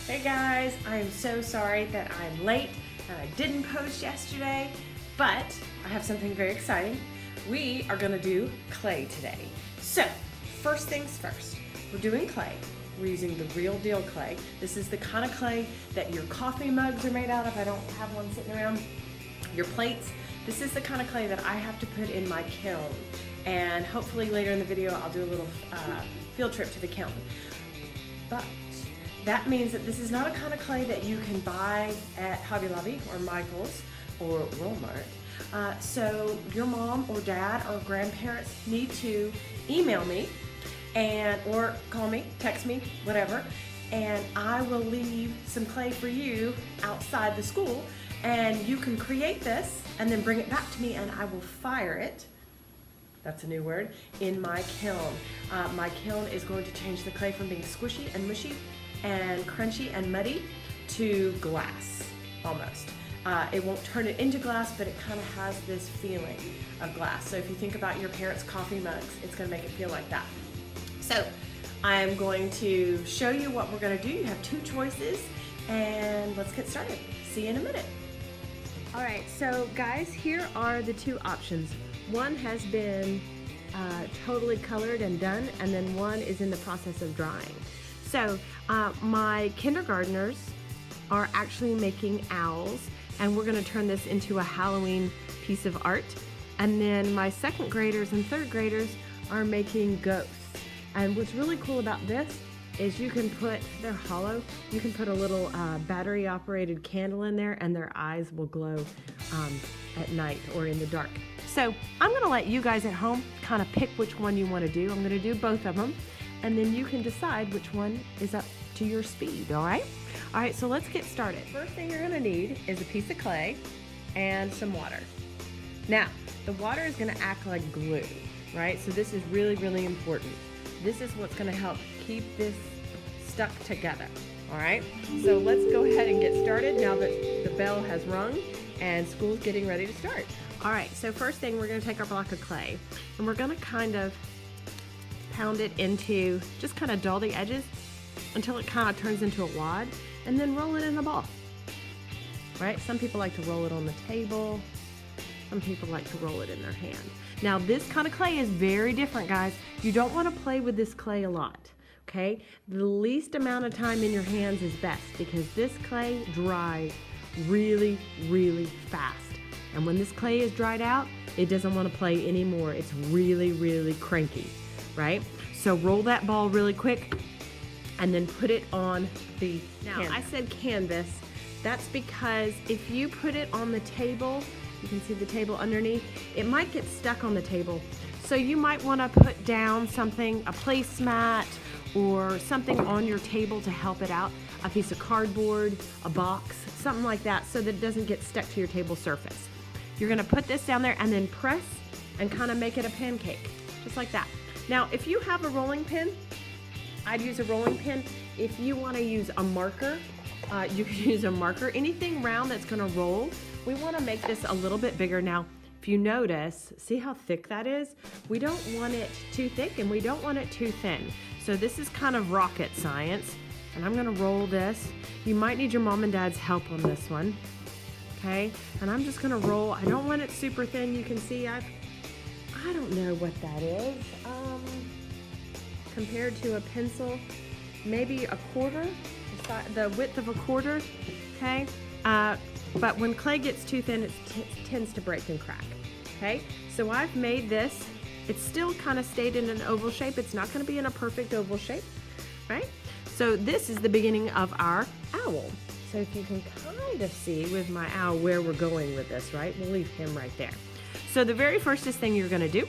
Hey guys, I am so sorry that I'm late and I didn't post yesterday, but I have something very exciting. We are gonna do clay today. So, first things first, we're doing clay. We're using the real deal clay. This is the kind of clay that your coffee mugs are made out of. I don't have one sitting around. Your plates. This is the kind of clay that I have to put in my kiln. And hopefully later in the video, I'll do a little field trip to the kiln. But that means that this is not a kind of clay that you can buy at Hobby Lobby or Michael's or Walmart. So your mom or dad or grandparents need to email me or call me, text me, whatever, and I will leave some clay for you outside the school, and you can create this and then bring it back to me and I will fire it. That's a new word, in my kiln. My kiln is going to change the clay from being squishy and mushy and crunchy and muddy to glass, almost. It won't turn it into glass, but it kind of has this feeling of glass. So if you think about your parents' coffee mugs, it's gonna make it feel like that. So I'm going to show you what we're gonna do. You have two choices, and let's get started. See you in a minute. All right, so guys, here are the two options. One has been totally colored and done, and then one is in the process of drying. So my kindergartners are actually making owls, and we're gonna turn this into a Halloween piece of art. And then my second graders and third graders are making ghosts. And what's really cool about this is you can put, they're hollow, you can put a little battery operated candle in there and their eyes will glow at night or in the dark. So I'm gonna let you guys at home kind of pick which one you wanna do. I'm gonna do both of them, and then you can decide which one is up to your speed, all right? All right, so let's get started. First thing you're gonna need is a piece of clay and some water. Now, the water is gonna act like glue, right? So this is really, really important. This is what's gonna help keep this stuck together, all right? So let's go ahead and get started now that the bell has rung and school's getting ready to start. All right, so first thing, we're gonna take our block of clay and we're gonna kind of pound it into, just kind of dull the edges until it kind of turns into a wad, and then roll it in a ball, right? Some people like to roll it on the table. Some people like to roll it in their hand. Now this kind of clay is very different, guys. You don't want to play with this clay a lot, okay? The least amount of time in your hands is best because this clay dries really, really fast. And when this clay is dried out, it doesn't want to play anymore. It's really, really cranky, right? So roll that ball really quick and then put it on the canvas. I said canvas. That's because if you put it on the table, you can see the table underneath, it might get stuck on the table. So you might want to put down something, a placemat or something on your table to help it out, a piece of cardboard, a box, something like that, so that it doesn't get stuck to your table surface. You're gonna put this down there and then press and kind of make it a pancake, just like that. Now, if you have a rolling pin, I'd use a rolling pin. If you wanna use a marker, you can use a marker. Anything round that's gonna roll, we wanna make this a little bit bigger. Now, if you notice, see how thick that is? We don't want it too thick and we don't want it too thin. So this is kind of rocket science. And I'm gonna roll this. You might need your mom and dad's help on this one. Okay, and I'm just gonna roll. I don't want it super thin. You can see I don't know what that is. Compared to a pencil, maybe a quarter, the width of a quarter, okay? But when clay gets too thin, it tends to break and crack, okay? So I've made this. It's still kind of stayed in an oval shape. It's not gonna be in a perfect oval shape, right? So this is the beginning of our owl. So if you can kind of see with my owl where we're going with this, right? We'll leave him right there. So the very first thing you're gonna do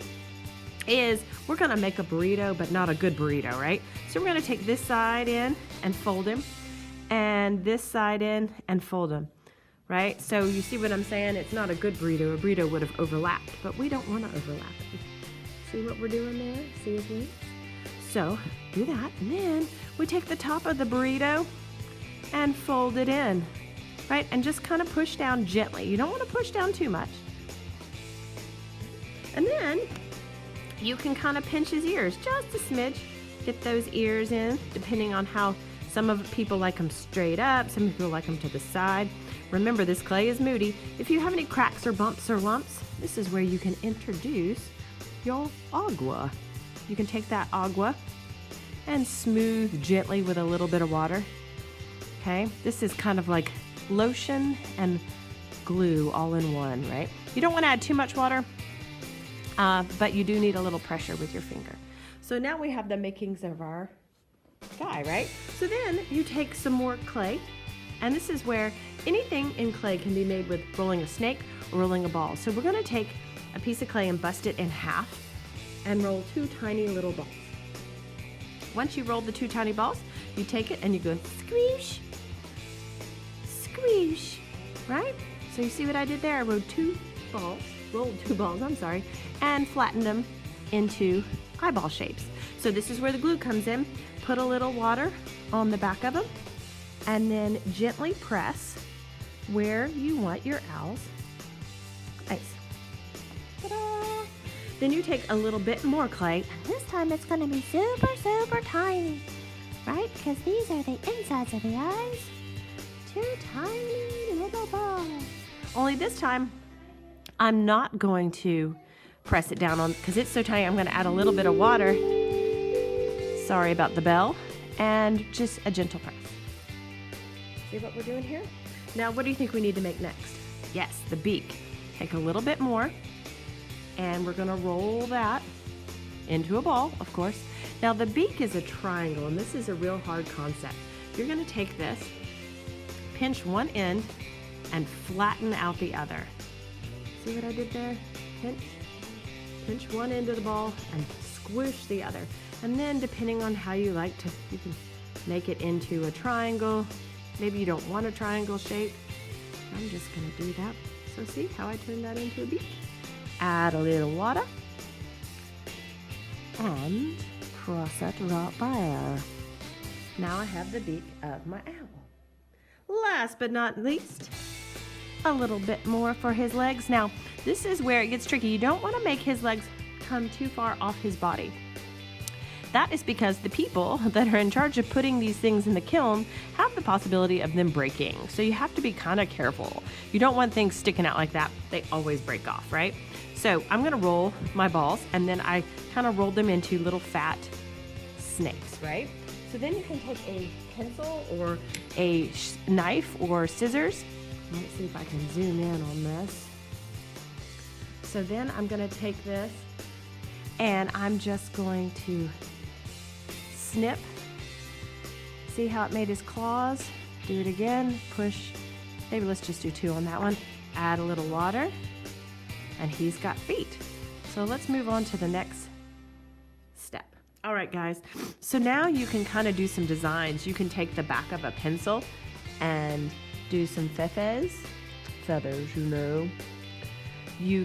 is we're gonna make a burrito, but not a good burrito, right? So we're gonna take this side in and fold him, and this side in and fold him, right? So you see what I'm saying? It's not a good burrito. A burrito would have overlapped, but we don't wanna overlap. See what we're doing there? See his wings? So do that, and then we take the top of the burrito and fold it in, right? And just kind of push down gently. You don't want to push down too much. And then you can kind of pinch his ears just a smidge. Get those ears in, depending on how Some of people like them straight up, some people like them to the side. Remember, this clay is moody. If you have any cracks or bumps or lumps, this is where you can introduce your agua. You can take that agua and smooth gently with a little bit of water. Okay, this is kind of like lotion and glue all in one, right? You don't want to add too much water, but you do need a little pressure with your finger. So now we have the makings of our guy, right? So then you take some more clay, and this is where anything in clay can be made with rolling a snake or rolling a ball. So we're going to take a piece of clay and bust it in half and roll 2 tiny little balls. Once you roll the 2 tiny balls, you take it and you go squoosh, squoosh, right? So you see what I did there? I rolled 2 balls, and flattened them into eyeball shapes. So this is where the glue comes in. Put a little water on the back of them and then gently press where you want your owl's eyes. Ta-da! Then you take a little bit more clay, and this time it's going to be super, super tiny, right? Because these are the insides of the eyes. 2 tiny little balls. Only this time, I'm not going to press it down on, because it's so tiny, I'm going to add a little bit of water. Sorry about the bell. And just a gentle press. See what we're doing here? Now, what do you think we need to make next? Yes, the beak. Take a little bit more, and we're going to roll that into a ball, of course. Now, the beak is a triangle, and this is a real hard concept. You're going to take this, pinch one end, and flatten out the other. See what I did there? Pinch one end of the ball and squish the other. And then depending on how you like to, you can make it into a triangle. Maybe you don't want a triangle shape. I'm just gonna do that. So see how I turned that into a beak? Add a little water and cross it right there. Now I have the beak of my owl. Last but not least, a little bit more for his legs. Now, this is where it gets tricky. You don't want to make his legs come too far off his body. That is because the people that are in charge of putting these things in the kiln have the possibility of them breaking. So you have to be kind of careful. You don't want things sticking out like that. They always break off, right? So I'm going to roll my balls, and then I kind of rolled them into little fat snakes, right? So then you can take a pencil or a knife or scissors. Let's see if I can zoom in on this. So then I'm going to take this, and I'm just going to snip. See how it made his claws? Do it again, push. Maybe let's just do 2 on that one. Add a little water, and he's got feet. So let's move on to the next step. All right, guys. So now you can kind of do some designs. You can take the back of a pencil and do some feathers, you know. You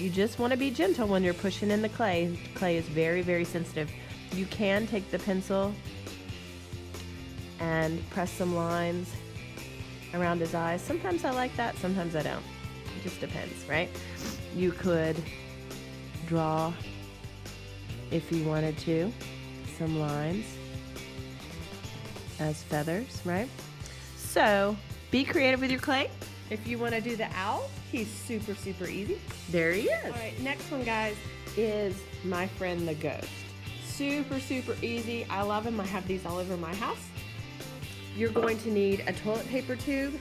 just want to be gentle when you're pushing in the clay. Clay is very, very sensitive. You can take the pencil and press some lines around his eyes. Sometimes I like that, sometimes I don't. It just depends, right? You could draw, if you wanted to, some lines as feathers, right? So be creative with your clay. If you want to do the owl, he's super, super easy. There he is. All right, next one, guys, is my friend the ghost. Super, super easy. I love him. I have these all over my house. You're going to need a toilet paper tube,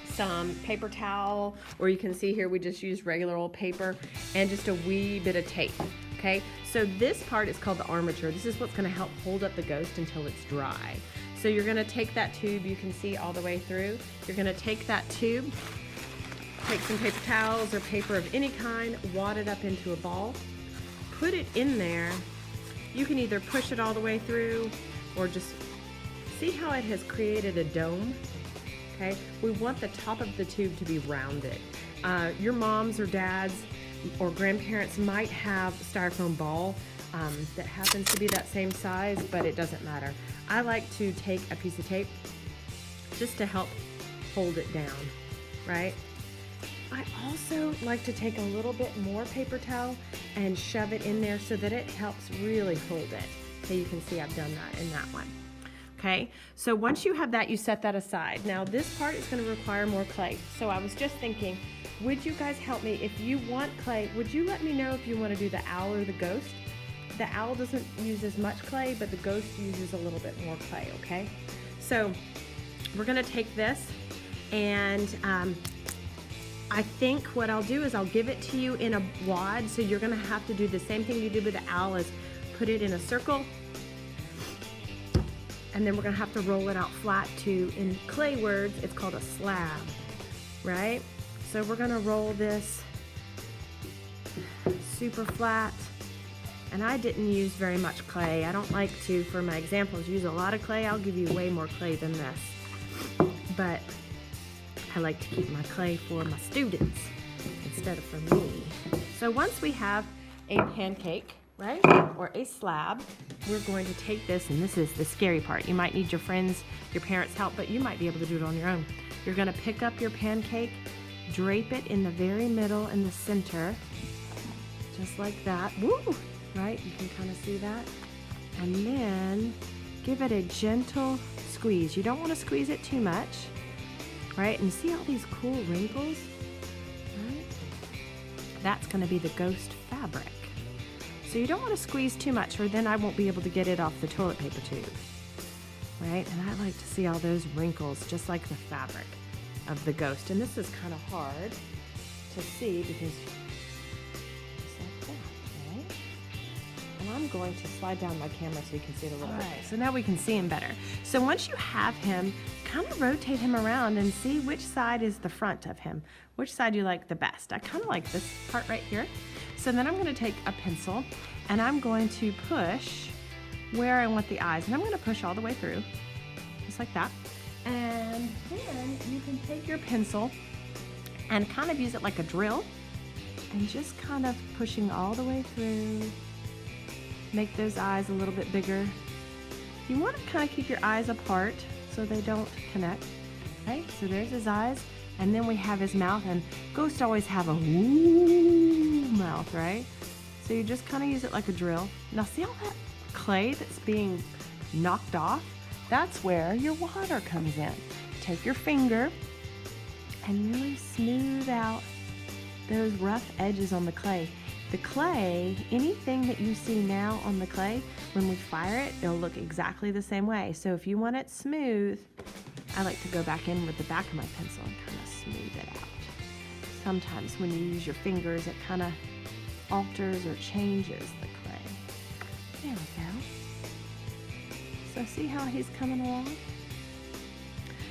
some paper towel, or you can see here we just used regular old paper, and just a wee bit of tape, okay? So this part is called the armature. This is what's going to help hold up the ghost until it's dry. So you're going to take that tube, you can see all the way through. You're going to take that tube, take some paper towels or paper of any kind, wad it up into a ball, put it in there. You can either push it all the way through or just see how it has created a dome, okay? We want the top of the tube to be rounded. Your moms or dads or grandparents might have styrofoam ball that happens to be that same size, but it doesn't matter. I like to take a piece of tape just to help hold it down, right? I also like to take a little bit more paper towel and shove it in there so that it helps really hold it. So you can see I've done that in that one. Okay, so once you have that, you set that aside. Now this part is going to require more clay. So I was just thinking, would you guys help me? If you want clay, would you let me know if you want to do the owl or the ghost? The owl doesn't use as much clay, but the ghost uses a little bit more clay, okay? So we're going to take this, and I think what I'll do is I'll give it to you in a wad, so you're going to have to do the same thing you did with the owl, is put it in a circle, and then we're going to have to roll it out flat to, in clay words, it's called a slab, right? So we're going to roll this super flat, and I didn't use very much clay. I don't like to, for my examples, use a lot of clay. I'll give you way more clay than this, but I like to keep my clay for my students instead of for me. So once we have a pancake, right, or a slab, we're going to take this, and this is the scary part. You might need your friends, your parents' help, but you might be able to do it on your own. You're going to pick up your pancake, drape it in the very middle in the center, just like that. Woo! Right? You can kind of see that. And then give it a gentle squeeze. You don't want to squeeze it too much, right? And see all these cool wrinkles? Right? That's going to be the ghost fabric. So you don't want to squeeze too much, or then I won't be able to get it off the toilet paper tube, right? And I like to see all those wrinkles, just like the fabric of the ghost. And this is kind of hard to see because just like that, right? And I'm going to slide down my camera so you can see it a little bit. So now we can see him better. So once you have him, kind of rotate him around and see which side is the front of him, which side you like the best. I kind of like this part right here. So then I'm going to take a pencil and I'm going to push where I want the eyes, and I'm going to push all the way through, just like that. And then you can take your pencil and kind of use it like a drill and just kind of pushing all the way through. Make those eyes a little bit bigger. You want to kind of keep your eyes apart so they don't connect. Right? So there's his eyes, and then we have his mouth, and ghosts always have a woo mouth, right? So you just kind of use it like a drill. Now see all that clay that's being knocked off? That's where your water comes in. Take your finger and really smooth out those rough edges on the clay. The clay, anything that you see now on the clay, when we fire it, it'll look exactly the same way. So if you want it smooth, I like to go back in with the back of my pencil and kind of smooth it out. Sometimes when you use your fingers, it kind of alters or changes the clay. There we go. So see how he's coming along?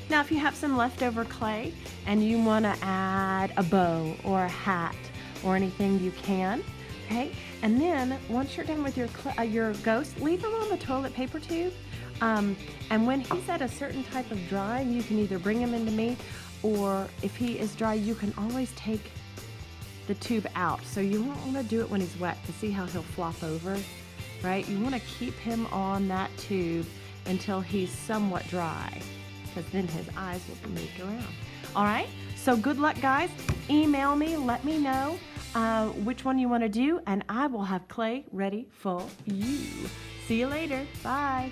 Now if you have some leftover clay and you want to add a bow or a hat or anything, you can, okay? And then once you're done with your ghost, leave him on the toilet paper tube. And when he's at a certain type of drying, you can either bring him into me, or if he is dry, you can always take the tube out. So you won't want to do it when he's wet to see how he'll flop over, right? You want to keep him on that tube until he's somewhat dry, because then his eyes will be moved around. All right, so good luck, guys. Email me, let me know which one you want to do, and I will have clay ready for you. See you later. Bye.